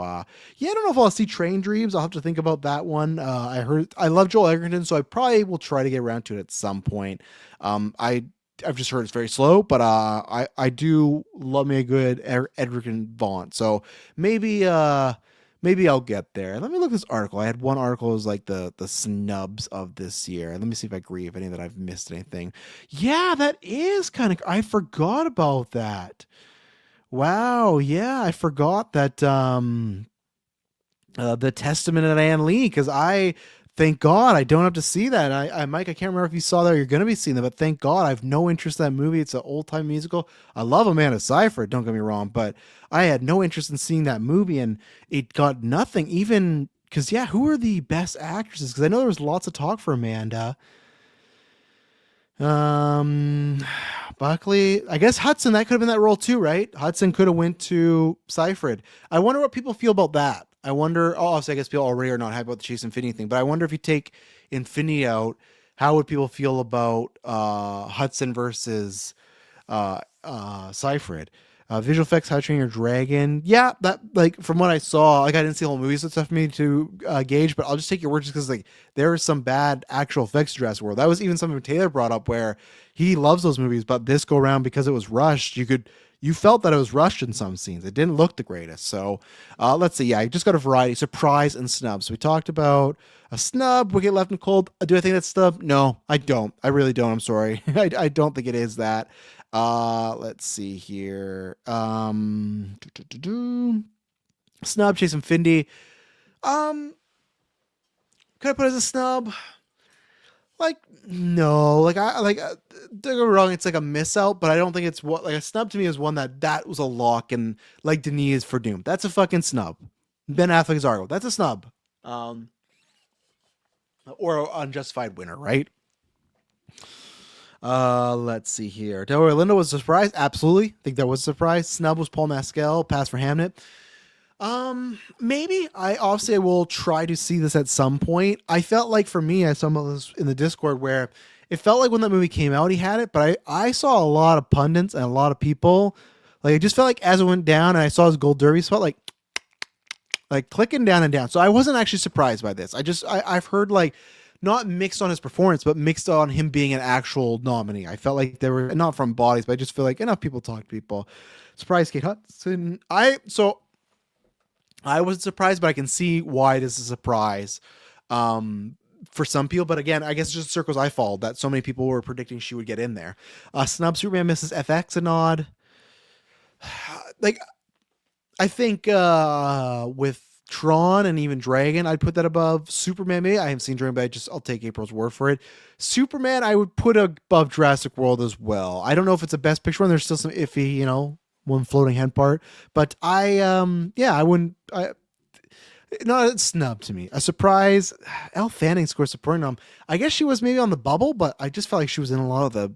yeah, I don't know if I'll see Train Dreams. I'll have to think about that one. I love Joel Edgerton, so I probably will try to get around to it at some point. I've just heard it's very slow, but I do love me a good Edgerton Vaughn. So maybe I'll get there. Let me look at this article. I had one article was like the snubs of this year. Let me see if I agree if any that I've missed anything. Yeah, that is kind of I forgot about that. Wow, yeah, I forgot that the Testament of Ann Lee because I thank God I don't have to see that. Mike, I can't remember if you saw that or you're going to be seeing that, but thank God I have no interest in that movie. It's an old time musical. I love Amanda Seyfried, don't get me wrong, but I had no interest in seeing that movie and it got nothing even because, yeah, who are the best actresses? Because I know there was lots of talk for Amanda. Um, Buckley, I guess Hudson, that could have been that role too, right? Hudson could have went to Seyfried. I wonder what people feel about that. I wonder. Oh, obviously, I guess people already are not happy about the Chase Infinity thing, but I wonder if you take Infinity out, how would people feel about Hudson versus Seyfried? Visual effects, How to Train Your Dragon. Yeah, that like from what I saw, like I didn't see the whole movie, so it's tough for me to gauge. But I'll just take your word just because like there was some bad actual effects to Jurassic World. That was even something Taylor brought up where he loves those movies, but this go around because it was rushed. You felt that it was rushed in some scenes. It didn't look the greatest. So let's see. Yeah, I just got a variety. Surprise and snub. So we talked about a snub. We get left in cold. Do I think that's snub? No, I don't. I really don't. I'm sorry. I don't think it is that. Let's see here. Snub, Jason Findy. Could I put it as a snub? Like no, don't get me wrong, it's like a miss out, but I don't think it's what like a snub to me is one that was a lock, and like Denis is for Doom. That's a fucking snub. Ben Affleck's Argo. That's a snub. Um, or an unjustified winner, right? Let's see here. Delroy Lindo was a surprise. Absolutely. I think that was a surprise. Snub was Paul Mescal, pass for Hamnet. Maybe I will try to see this at some point. I felt like for me, I saw this in the Discord where it felt like when that movie came out, he had it, but I saw a lot of pundits and a lot of people like it just felt like as it went down and I saw his gold derby, it felt like clicking down and down. So I wasn't actually surprised by this. I've heard like not mixed on his performance, but mixed on him being an actual nominee. I felt like there were not from bodies, but I just feel like enough people talk to people. Surprise Kate Hudson. I wasn't surprised, but I can see why this is a surprise for some people. But again, I guess it's just circles I followed that so many people were predicting she would get in there. Snub Superman misses FX a nod. Like, I think with Tron and even Dragon, I'd put that above Superman. Maybe I haven't seen Dragon, but I'll take April's word for it. Superman, I would put above Jurassic World as well. I don't know if it's a best picture one. There's still some iffy, one floating head part, but I wouldn't. Not a snub to me. A surprise. Elle Fanning scores supporting nom. I guess she was maybe on the bubble, but I just felt like she was in a lot of the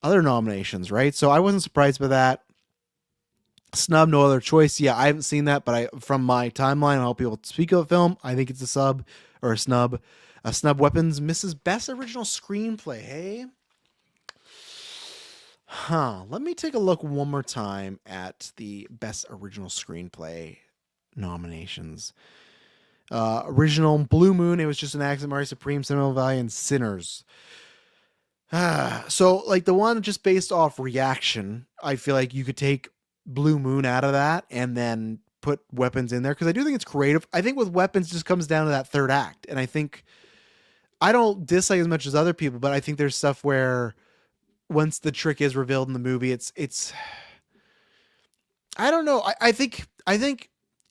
other nominations, right? So I wasn't surprised by that. Snub, no other choice. Yeah, I haven't seen that, but from my timeline, I'll be able to speak of the film. I think it's a sub or a snub. Snub Weapons misses best original screenplay. Hey. Let me take a look one more time at the best original screenplay nominations. Original Blue Moon, It Was Just an Accident, Mary Supreme, Sentimental Valley, and Sinners. So like the one just based off reaction, I feel like you could take Blue Moon out of that and then put Weapons in there because I do think it's creative. I think with Weapons it just comes down to that third act, and I think I don't dislike as much as other people, but I think there's stuff where once the trick is revealed in the movie, it's I don't know. I think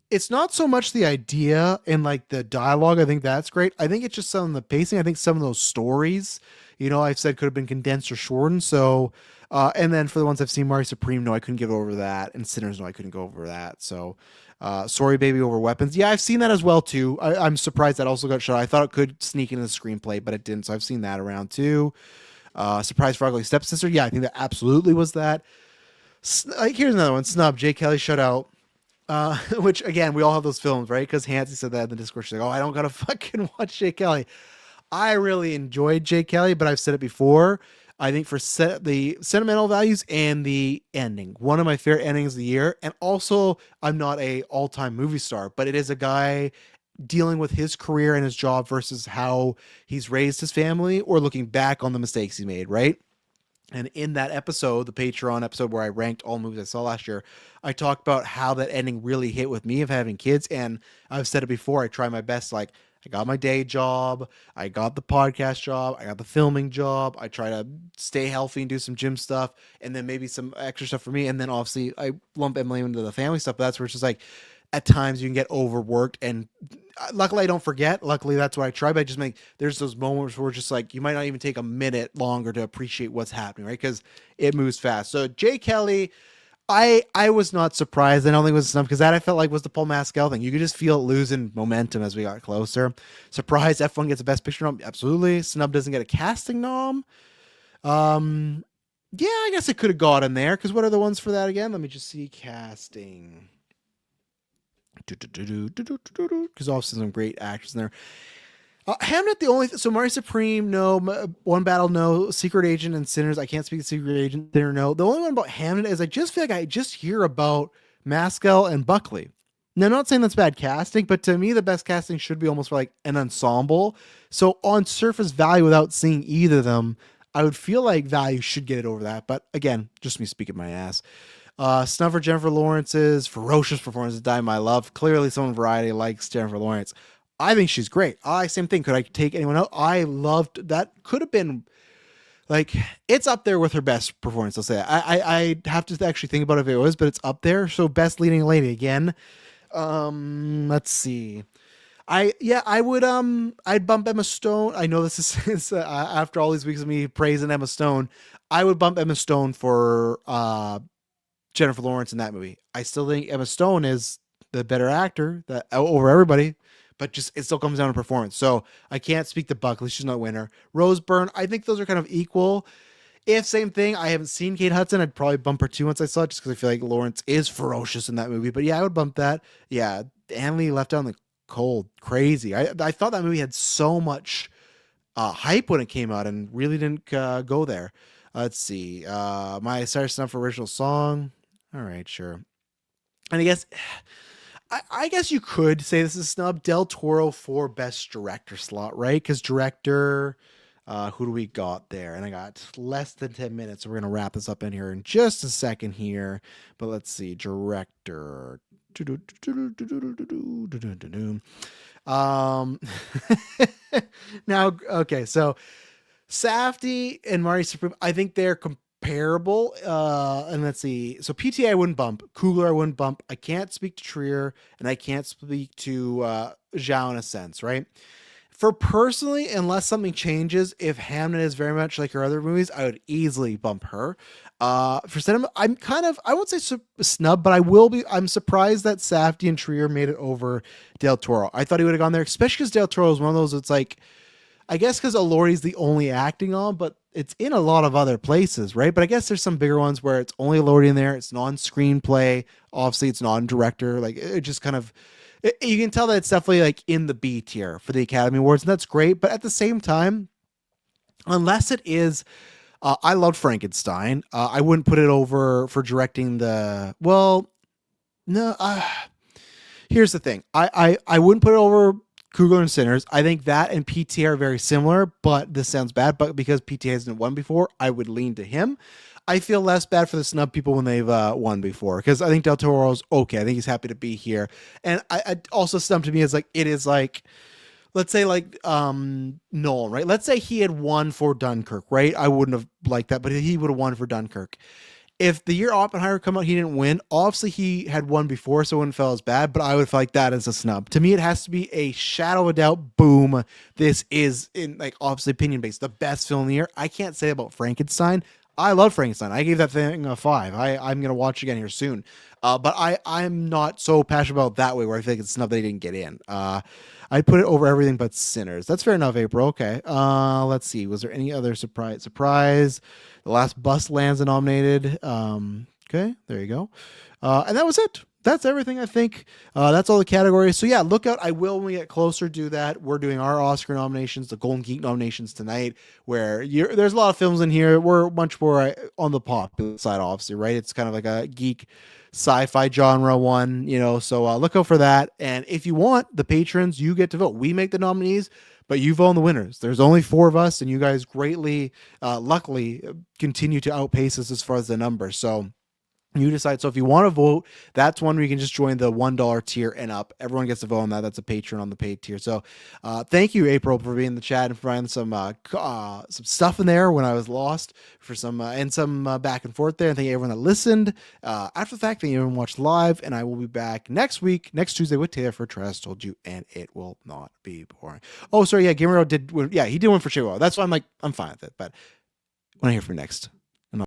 it's not so much the idea and like the dialogue. I think that's great. I think it's just some of the pacing. I think some of those stories, I've said could have been condensed or shortened. So, and then for the ones I've seen, Mari Supreme, no, I couldn't get over that. And Sinners, no, I couldn't go over that. So, Sorry Baby over Weapons. Yeah, I've seen that as well too. I'm surprised that also got shot. I thought it could sneak into the screenplay, but it didn't. So I've seen that around too. Surprise for Ugly Stepsister. Yeah, I think that absolutely was that. Here's another one. Snub, Jay Kelly Shutout. Which again, we all have those films, right? Because Hansi said that in the Discord. She's like, "Oh, I don't gotta fucking watch Jay Kelly." I really enjoyed Jay Kelly, but I've said it before. I think for the sentimental values and the ending, one of my favorite endings of the year. And also, I'm not a all-time movie star, but it is a guy dealing with his career and his job versus how he's raised his family, or looking back on the mistakes he made, right? And in that episode, the Patreon episode where I ranked all movies I saw last year, I talked about how that ending really hit with me of having kids. And I've said it before, I try my best. Like, I got my day job, I got the podcast job, I got the filming job. I try to stay healthy and do some gym stuff, and then maybe some extra stuff for me. And then obviously I lump Emily into the family stuff. But that's where it's just like, at times you can get overworked, and luckily I don't forget. Luckily that's what I try, but I just there's those moments where just like, you might not even take a minute longer to appreciate what's happening, right? Because it moves fast. So Jay Kelly, I was not surprised. I don't think it was snub, because that I felt like was the Paul Mescal thing. You could just feel it losing momentum as we got closer. Surprised F1 gets a best picture nom. Absolutely. Snub doesn't get a casting nom. Yeah, I guess it could have got in there, because what are the ones for that again? Let me just see. Casting. Because obviously some great actors in there. Hamnet, the only so Mari Supreme, no. One Battle, no. Secret Agent and Sinners, I can't speak to Secret Agent there, no. The only one about Hamnet is I just feel like I just hear about Mescal and Buckley. Now, I'm not saying that's bad casting, but to me the best casting should be almost like an ensemble. So on surface value, without seeing either of them, I would feel like value should get it over that. But again, just me speaking my ass. Snub for Jennifer Lawrence's ferocious performance of Die My Love. Clearly someone in Variety likes Jennifer Lawrence. I think she's great. Same thing. Could I take anyone else? I loved that. Could have been like, it's up there with her best performance. I'll say that. I have to actually think about if it was, but it's up there. So best leading lady again. Let's see. I would I'd bump Emma Stone. I know this is after all these weeks of me praising Emma Stone, I would bump Emma Stone for Jennifer Lawrence in that movie. I still think Emma Stone is the better actor that over everybody, but just it still comes down to performance. So I can't speak to Buckley; she's not a winner. Rose Byrne, I think those are kind of equal. If same thing, I haven't seen Kate Hudson. I'd probably bump her too once I saw it, just because I feel like Lawrence is ferocious in that movie. But yeah, I would bump that. Yeah, Anne Lee Left Out in the Cold, crazy. I thought that movie had so much hype when it came out, and really didn't go there. Let's see. My Cyrus Snub for original song. All right, sure. And I guess you could say this is snub Del Toro for best director slot, right? Because director, who do we got there? And I got less than 10 minutes, so we're gonna wrap this up in here in just a second here. But let's see, director. Um, now, okay, so Safdie and Marty Supreme, I think they're comparable. And let's see. So PTA I wouldn't bump. Coogler I wouldn't bump. I can't speak to Trier, and I can't speak to Zhao in a sense, right? For personally, unless something changes, if Hamnet is very much like her other movies, I would easily bump her. For cinema, I'm kind of, I won't say snub, but I'm surprised that Safdie and Trier made it over Del Toro. I thought he would have gone there, especially because Del Toro is one of those, it's like, I guess because Elordi's the only acting on, but it's in a lot of other places, right? But I guess there's some bigger ones where it's only Elordi in there. It's non-screenplay. Obviously, it's non-director. Like, it just kind of, you can tell that it's definitely like in the B tier for the Academy Awards, and that's great. But at the same time, unless it is, I loved Frankenstein. I wouldn't put it over for directing the, well, no, here's the thing. I wouldn't put it over Kugler and Sinners. I think that and PTA are very similar, but this sounds bad. But because PTA hasn't won before, I would lean to him. I feel less bad for the snub people when they've won before, because I think Del Toro's okay. I think he's happy to be here. And I also snub to me is like, it is like, let's say like Nolan, right? Let's say he had won for Dunkirk, right? I wouldn't have liked that, but he would have won for Dunkirk. If the year Oppenheimer come out, he didn't win. Obviously, he had won before, so it wouldn't feel as bad. But I would feel like that as a snub. To me, it has to be a shadow of a doubt. Boom! This is, in like obviously opinion based, the best film of the year. I can't say about Frankenstein. I love Frankenstein. I gave that thing a 5. I'm gonna watch again here soon. But I'm not so passionate about it that way, where I think it's snub they didn't get in. I put it over everything but Sinners. That's fair enough, April. Okay. Let's see. Was there any other surprise? The Last Bus Lands nominated. Okay, there you go. And that was it. That's everything, I think. That's all the categories. So yeah, look out. I will, when we get closer, do that. We're doing our Oscar nominations, the Golden Geek nominations tonight, where there's a lot of films in here. We're much more on the popular side, obviously, right? It's kind of like a geek sci-fi genre one, so look out for that. And if you want, the patrons, you get to vote. We make the nominees, but you vote on the winners. There's only 4 of us, and you guys greatly, luckily, continue to outpace us as far as the numbers. So you decide. So if you want to vote, that's one where you can just join the $1 tier and up. Everyone gets to vote on that. That's a patron on the paid tier. So thank you, April, for being in the chat and providing some stuff in there when I was lost for some and some back and forth there. And thank you everyone that listened after the fact. Thank you everyone watched live. And I will be back next Tuesday with Taylor for Trust Told You, and it will not be boring. Oh, sorry. Yeah, Gamer did win. Yeah, he did win for Chihuahua. That's why I'm fine with it. But when I hear from you next.